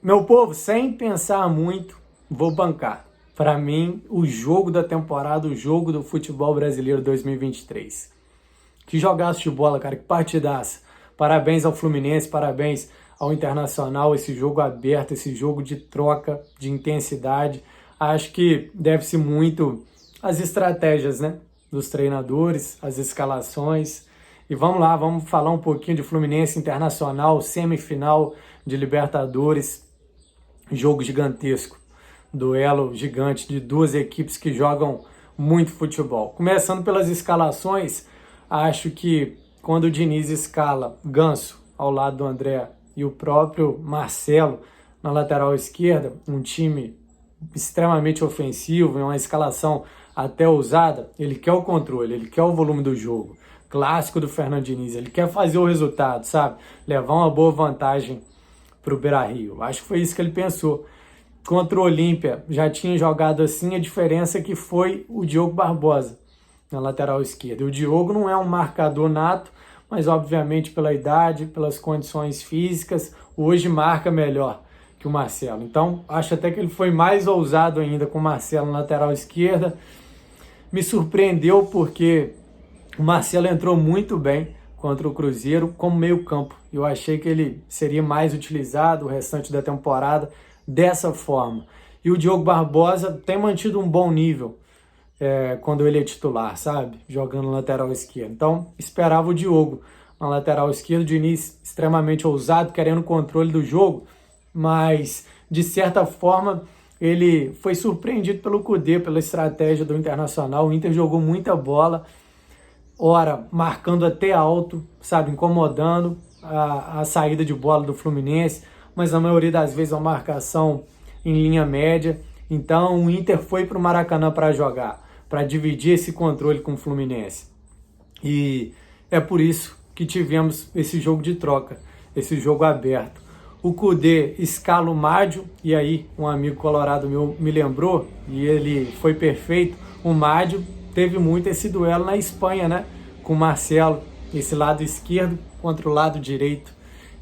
Meu povo, sem pensar muito, vou bancar. Para mim, o jogo da temporada, o jogo do futebol brasileiro 2023. Que jogaço de bola, cara, que partidaça. Parabéns ao Fluminense, parabéns ao Internacional, esse jogo aberto, esse jogo de troca, de intensidade. Acho que deve-se muito às estratégias, né, dos treinadores, as escalações. E vamos lá, vamos falar um pouquinho de Fluminense Internacional, semifinal de Libertadores. Jogo gigantesco, duelo gigante de duas equipes que jogam muito futebol. Começando pelas escalações, acho que quando o Diniz escala Ganso ao lado do André e o próprio Marcelo na lateral esquerda, um time extremamente ofensivo, uma escalação até ousada, ele quer o controle, ele quer o volume do jogo. Clássico do Fernando Diniz, ele quer fazer o resultado, sabe? Levar uma boa vantagem para o Beira-Rio. Acho que foi isso que ele pensou. Contra o Olímpia, já tinha jogado assim, a diferença é que foi o Diogo Barbosa na lateral esquerda. E o Diogo não é um marcador nato, mas obviamente pela idade, pelas condições físicas, hoje marca melhor que o Marcelo. Então, acho até que ele foi mais ousado ainda com o Marcelo na lateral esquerda. Me surpreendeu porque o Marcelo entrou muito bem contra o Cruzeiro como meio-campo. Eu achei que ele seria mais utilizado o restante da temporada dessa forma. E o Diogo Barbosa tem mantido um bom nível quando ele é titular, sabe? Jogando na lateral esquerda. Então, esperava o Diogo na lateral esquerda, o Diniz extremamente ousado, querendo controle do jogo, mas, de certa forma, ele foi surpreendido pelo Kudê, pela estratégia do Internacional. O Inter jogou muita bola, ora marcando até alto, sabe, incomodando a saída de bola do Fluminense, mas na maioria das vezes a marcação em linha média. Então o Inter foi para o Maracanã para jogar, para dividir esse controle com o Fluminense. E é por isso que tivemos esse jogo de troca, esse jogo aberto. O Kudê escala o Mádio, e aí um amigo colorado meu me lembrou, e ele foi perfeito. O Mádio teve muito esse duelo na Espanha, né? Com o Marcelo, esse lado esquerdo contra o lado direito.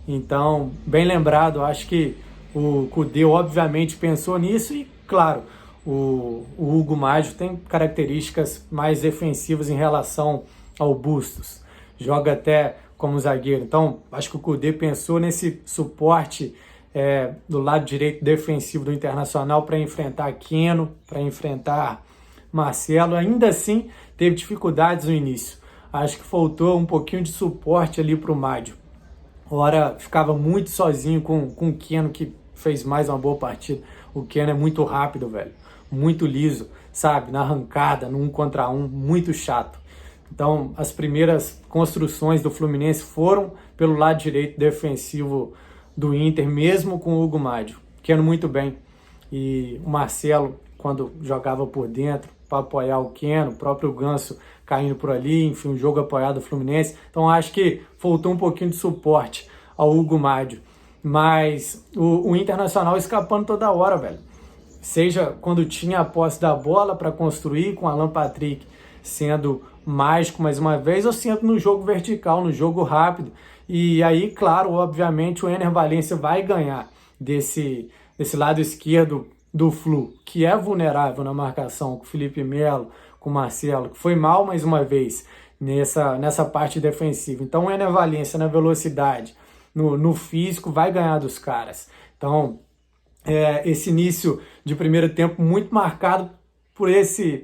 Então, bem lembrado, acho que o Kudê obviamente pensou nisso e, claro, o Hugo Mágio tem características mais defensivas em relação ao Bustos. Joga até como zagueiro. Então, acho que o Kudê pensou nesse suporte do lado direito defensivo do Internacional para enfrentar Keno, para enfrentar Marcelo. Ainda assim, teve dificuldades no início. Acho que faltou um pouquinho de suporte ali para o Mádio. Ora, ficava muito sozinho com o Keno, que fez mais uma boa partida. O Keno é muito rápido, velho. Muito liso, sabe? Na arrancada, no 1 contra 1, muito chato. Então, as primeiras construções do Fluminense foram pelo lado direito defensivo do Inter, mesmo com o Hugo Mádio. Keno muito bem. E o Marcelo, quando jogava por dentro, para apoiar o Keno, o próprio Ganso caindo por ali, enfim, um jogo apoiado do Fluminense. Então acho que faltou um pouquinho de suporte ao Hugo Mádio. Mas o Internacional escapando toda hora, velho. Seja quando tinha a posse da bola para construir, com Alan Patrick sendo mágico mais uma vez, ou sendo no jogo vertical, no jogo rápido. E aí, claro, obviamente o Ener Valencia vai ganhar desse lado esquerdo do Flu, que é vulnerável na marcação, com o Felipe Melo, com o Marcelo, que foi mal mais uma vez nessa parte defensiva. Então o Ener Valencia na velocidade, no físico, vai ganhar dos caras. Então esse início de primeiro tempo muito marcado por esse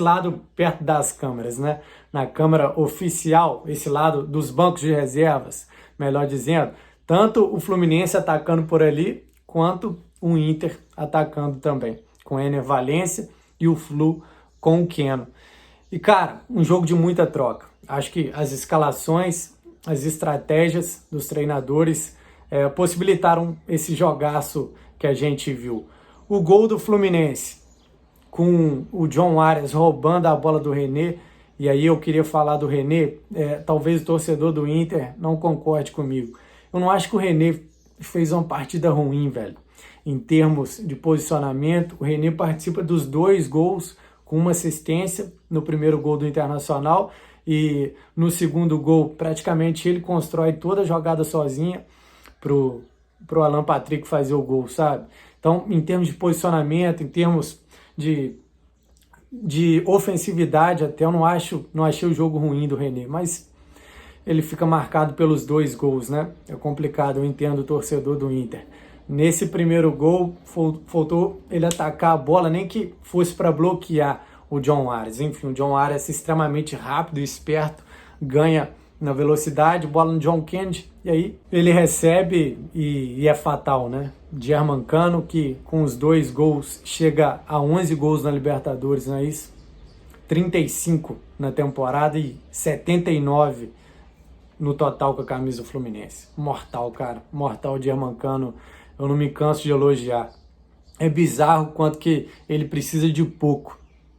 lado perto das câmeras, né? Na câmera oficial, esse lado dos bancos de reservas, melhor dizendo, tanto o Fluminense atacando por ali, quanto o Inter atacando também, com o Ener Valencia e o Flu com o Keno. E, cara, um jogo de muita troca. Acho que as escalações, as estratégias dos treinadores possibilitaram esse jogaço que a gente viu. O gol do Fluminense, com o John Arias roubando a bola do René, e aí eu queria falar do René, talvez o torcedor do Inter não concorde comigo. Eu não acho que o René fez uma partida ruim, velho. Em termos de posicionamento, o René participa dos 2 gols com uma assistência no primeiro gol do Internacional e no segundo gol praticamente ele constrói toda a jogada sozinha pro pro Alan Patrick fazer o gol, sabe? Então, em termos de posicionamento, em termos de ofensividade, até eu não achei o jogo ruim do René, mas ele fica marcado pelos 2 gols, né? É complicado, eu entendo o torcedor do Inter. Nesse primeiro gol, faltou ele atacar a bola, nem que fosse para bloquear o John Arias. Enfim, o John Arias é extremamente rápido e esperto, ganha na velocidade, bola no John Kennedy, e aí ele recebe e é fatal, né? Germancano, que com os 2 gols chega a 11 gols na Libertadores, não é isso? 35 na temporada e 79 no total com a camisa do Fluminense. Mortal, cara. Mortal Germancano. Eu não me canso de elogiar. É bizarro o quanto que ele precisa de pouco,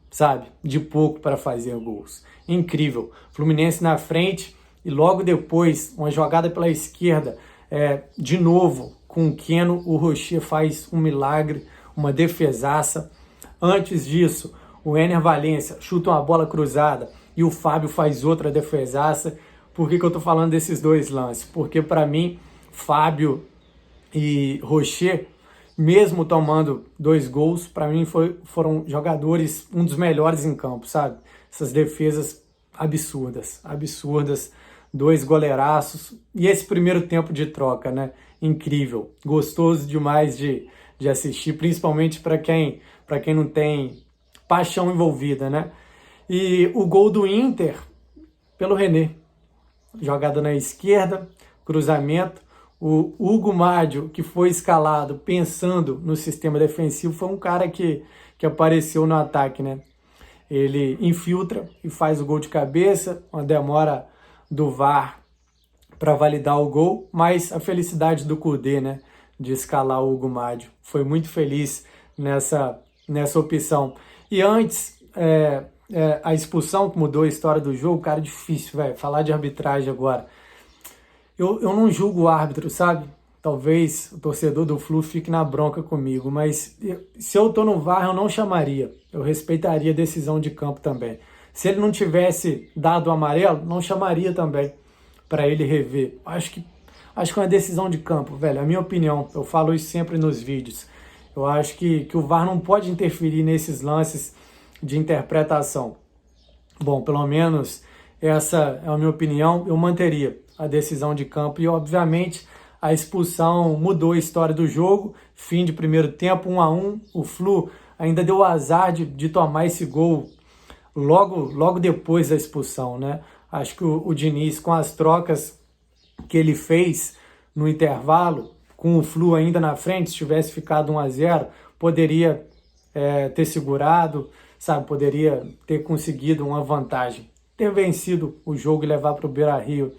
sabe? De pouco para fazer gols. Incrível. Fluminense na frente e logo depois, uma jogada pela esquerda, de novo, com o Keno, o Rocher faz um milagre, uma defesaça. Antes disso, o Ener Valencia chuta uma bola cruzada e o Fábio faz outra defesaça. Por que eu tô falando desses 2 lances? Porque para mim, Fábio e Rocher, mesmo tomando 2 gols, para mim foram jogadores, um dos melhores em campo, sabe? Essas defesas absurdas, 2 goleiraços. E esse primeiro tempo de troca, né? Incrível, gostoso demais de assistir, principalmente para quem não tem paixão envolvida, né? E o gol do Inter pelo René. Jogada na esquerda, cruzamento. O Hugo Mádio, que foi escalado pensando no sistema defensivo, foi um cara que apareceu no ataque, né? Ele infiltra e faz o gol de cabeça, uma demora do VAR para validar o gol, mas a felicidade do Kudê, né, de escalar o Hugo Mádio. Foi muito feliz nessa opção. E antes, a expulsão que mudou a história do jogo, cara, difícil, velho, falar de arbitragem agora. Eu não julgo o árbitro, sabe? Talvez o torcedor do Flu fique na bronca comigo, mas se eu tô no VAR, eu não chamaria. Eu respeitaria a decisão de campo também. Se ele não tivesse dado o amarelo, não chamaria também para ele rever. Acho que é uma decisão de campo, velho. É a minha opinião. Eu falo isso sempre nos vídeos. Eu acho que o VAR não pode interferir nesses lances de interpretação. Bom, pelo menos essa é a minha opinião. Eu manteria a decisão de campo e, obviamente, a expulsão mudou a história do jogo. Fim de primeiro tempo, 1-1. O Flu ainda deu o azar de tomar esse gol logo depois da expulsão, né? Acho que o Diniz, com as trocas que ele fez no intervalo, com o Flu ainda na frente, se tivesse ficado 1-0, poderia ter segurado, sabe? Poderia ter conseguido uma vantagem. Ter vencido o jogo e levar para o Beira-Rio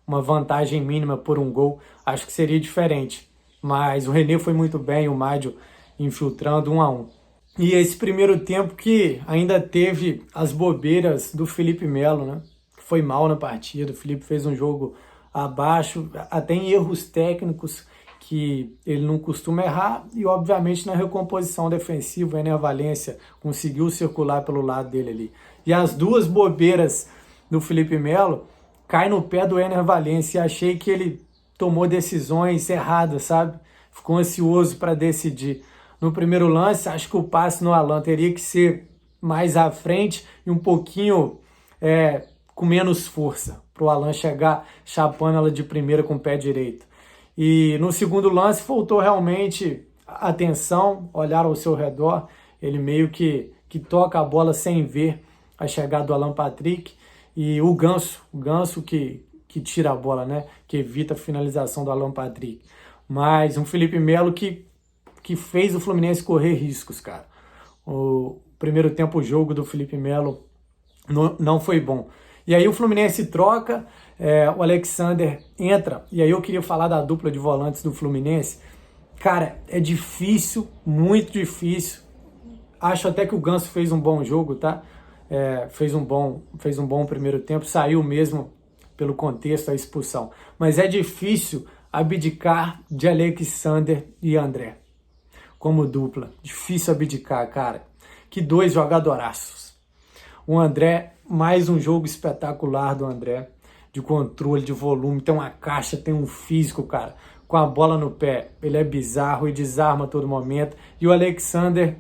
uma vantagem mínima por um gol, acho que seria diferente. Mas o René foi muito bem, o Mádio infiltrando 1-1. E esse primeiro tempo que ainda teve as bobeiras do Felipe Melo, né? Foi mal na partida, o Felipe fez um jogo abaixo, até em erros técnicos que ele não costuma errar, e obviamente na recomposição defensiva, o Ener Valencia conseguiu circular pelo lado dele ali. E as 2 bobeiras do Felipe Melo cai no pé do Ener Valencia, e achei que ele tomou decisões erradas, sabe? Ficou ansioso para decidir. No primeiro lance, acho que o passe no Alan teria que ser mais à frente e um pouquinho com menos força, para o Alan chegar chapando ela de primeira com o pé direito. E no segundo lance faltou realmente atenção, olhar ao seu redor, ele meio que toca a bola sem ver a chegada do Alan Patrick, e o Ganso que tira a bola, né? Que evita a finalização do Alan Patrick. Mas um Felipe Melo que fez o Fluminense correr riscos, cara. O primeiro tempo, o jogo do Felipe Melo não foi bom. E aí o Fluminense troca, o Alexander entra, e aí eu queria falar da dupla de volantes do Fluminense. Cara, é difícil, muito difícil. Acho até que o Ganso fez um bom jogo, tá? Fez um bom primeiro tempo, saiu mesmo pelo contexto, a expulsão. Mas é difícil abdicar de Alexander e André como dupla. Difícil abdicar, cara. Que 2 jogadoraços. O André, mais um jogo espetacular do André, de controle, de volume, tem uma caixa, tem um físico, cara. com a bola no pé, ele é bizarro e desarma a todo momento. E o Alexander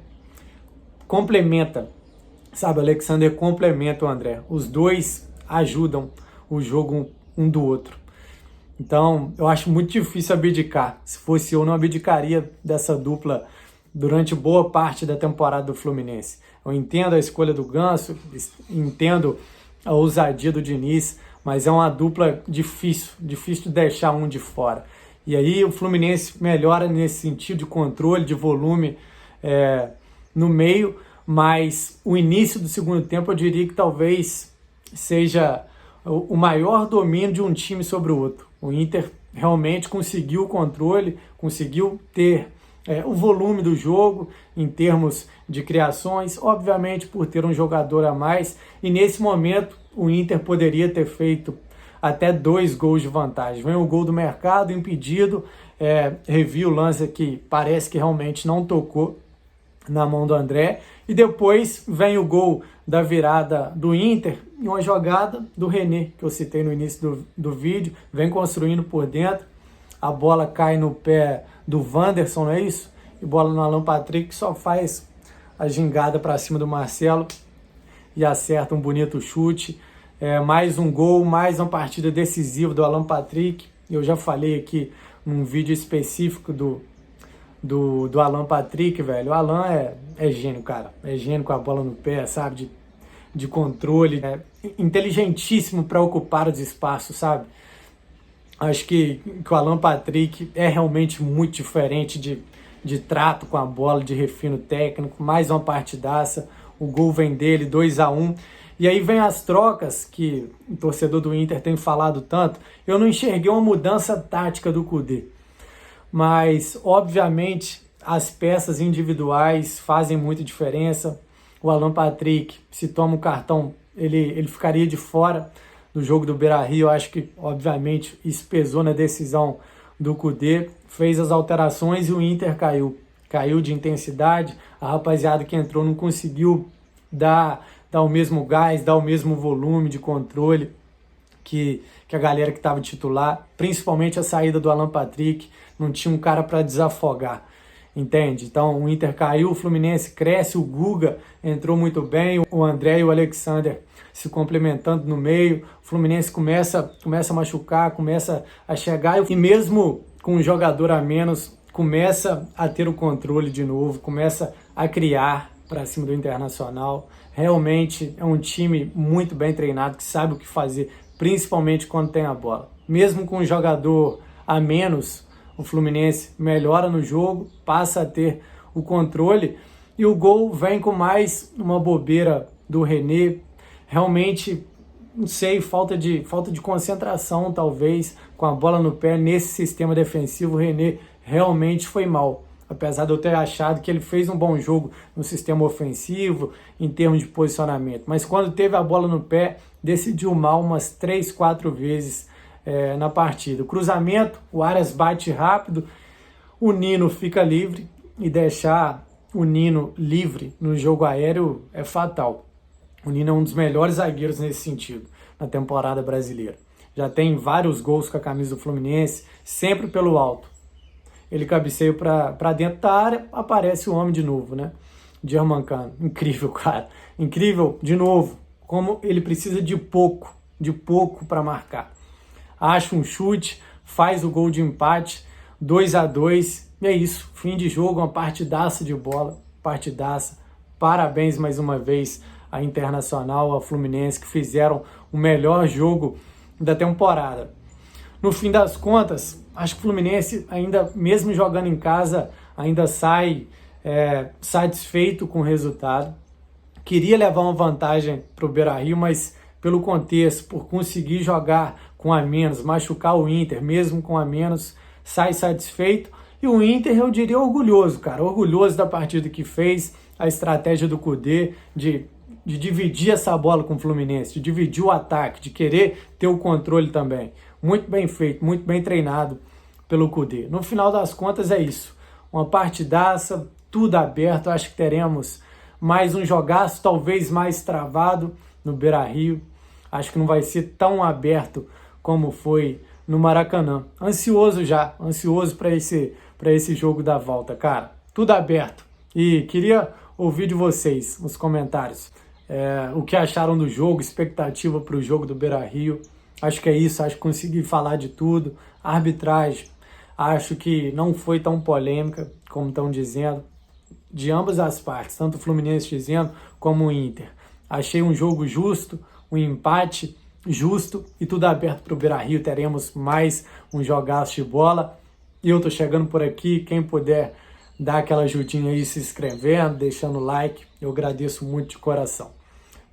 complementa, sabe? O Alexander complementa o André. Os dois ajudam o jogo um do outro. Então, eu acho muito difícil abdicar. Se fosse eu, não abdicaria dessa dupla durante boa parte da temporada do Fluminense. Eu entendo a escolha do Ganso, entendo a ousadia do Diniz, mas é uma dupla difícil de deixar um de fora. E aí o Fluminense melhora nesse sentido de controle, de volume no meio, mas o início do segundo tempo eu diria que talvez seja o maior domínio de um time sobre o outro. O Inter realmente conseguiu o controle, conseguiu ter o volume do jogo em termos de criações, obviamente por ter um jogador a mais, e nesse momento o Inter poderia ter feito até 2 gols de vantagem. Vem o gol do Mercado, impedido, revi o lance aqui, parece que realmente não tocou na mão do André, e depois vem o gol da virada do Inter, e uma jogada do René, que eu citei no início do vídeo, vem construindo por dentro, a bola cai no pé do Wanderson, não é isso? E bola no Alan Patrick, que só faz a gingada para cima do Marcelo e acerta um bonito chute. Mais um gol, mais uma partida decisiva do Alan Patrick. Eu já falei aqui num vídeo específico do Alan Patrick, velho. O Alan é gênio, cara. É gênio com a bola no pé, sabe? De controle. É inteligentíssimo para ocupar os espaços, sabe? Acho que o Alan Patrick é realmente muito diferente de trato com a bola, de refino técnico. Mais uma partidaça. O gol vem dele, 2-1. E aí vem as trocas, que o torcedor do Inter tem falado tanto. Eu não enxerguei uma mudança tática do Kudê. Mas, obviamente, as peças individuais fazem muita diferença. O Alan Patrick, se toma um cartão, ele ficaria de fora do jogo do Beira-Rio. Eu acho que, obviamente, isso pesou na decisão do Kudê. Fez as alterações e o Inter caiu. Caiu de intensidade. A rapaziada que entrou não conseguiu dar o mesmo gás, dar o mesmo volume de controle que a galera que estava titular, principalmente a saída do Alan Patrick, não tinha um cara para desafogar, entende? Então o Inter caiu, o Fluminense cresce, o Guga entrou muito bem, o André e o Alexander se complementando no meio, o Fluminense começa a machucar, começa a chegar e mesmo com um jogador a menos, começa a ter o controle de novo, começa a criar para cima do Internacional. Realmente é um time muito bem treinado, que sabe o que fazer, principalmente quando tem a bola. Mesmo com um jogador a menos, o Fluminense melhora no jogo, passa a ter o controle e o gol vem com mais uma bobeira do René. Realmente, não sei, falta de concentração talvez, com a bola no pé nesse sistema defensivo. O René realmente foi mal. Apesar de eu ter achado que ele fez um bom jogo no sistema ofensivo, em termos de posicionamento. Mas quando teve a bola no pé, decidiu mal umas 3, 4 vezes na partida. O cruzamento, o Arias bate rápido, o Nino fica livre, e deixar o Nino livre no jogo aéreo é fatal. O Nino é um dos melhores zagueiros nesse sentido, na temporada brasileira. Já tem vários gols com a camisa do Fluminense, sempre pelo alto. Ele cabeceia para dentro da área, aparece o homem de novo, né? Germancano. Incrível, cara. Incrível, de novo, como ele precisa de pouco para marcar. Acha um chute, faz o gol de empate, 2-2, e é isso. Fim de jogo, uma partidaça de bola, partidaça. Parabéns mais uma vez à Internacional, ao Fluminense, que fizeram o melhor jogo da temporada. No fim das contas, acho que o Fluminense, ainda mesmo jogando em casa, ainda sai satisfeito com o resultado. Queria levar uma vantagem para o Beira-Rio, mas pelo contexto, por conseguir jogar com a menos, machucar o Inter, mesmo com a menos, sai satisfeito. E o Inter, eu diria, orgulhoso, cara. Orgulhoso da partida que fez, a estratégia do Kudê de dividir essa bola com o Fluminense, de dividir o ataque, de querer ter o controle também. Muito bem feito, muito bem treinado pelo Kudê. No final das contas é isso. Uma partidaça, tudo aberto. Acho que teremos mais um jogaço, talvez mais travado no Beira-Rio. Acho que não vai ser tão aberto como foi no Maracanã. Ansioso para esse jogo da volta, cara. Tudo aberto. E queria ouvir de vocês nos comentários o que acharam do jogo, expectativa para o jogo do Beira-Rio. Acho que é isso, acho que consegui falar de tudo. A arbitragem, acho que não foi tão polêmica como estão dizendo, de ambas as partes, tanto o Fluminense dizendo como o Inter. Achei um jogo justo, um empate justo e tudo aberto para o Beira-Rio. Teremos mais um jogaço de bola. E eu tô chegando por aqui, quem puder dar aquela ajudinha aí se inscrevendo, deixando o like, eu agradeço muito de coração.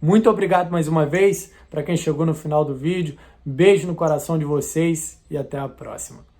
Muito obrigado mais uma vez para quem chegou no final do vídeo. Beijo no coração de vocês e até a próxima.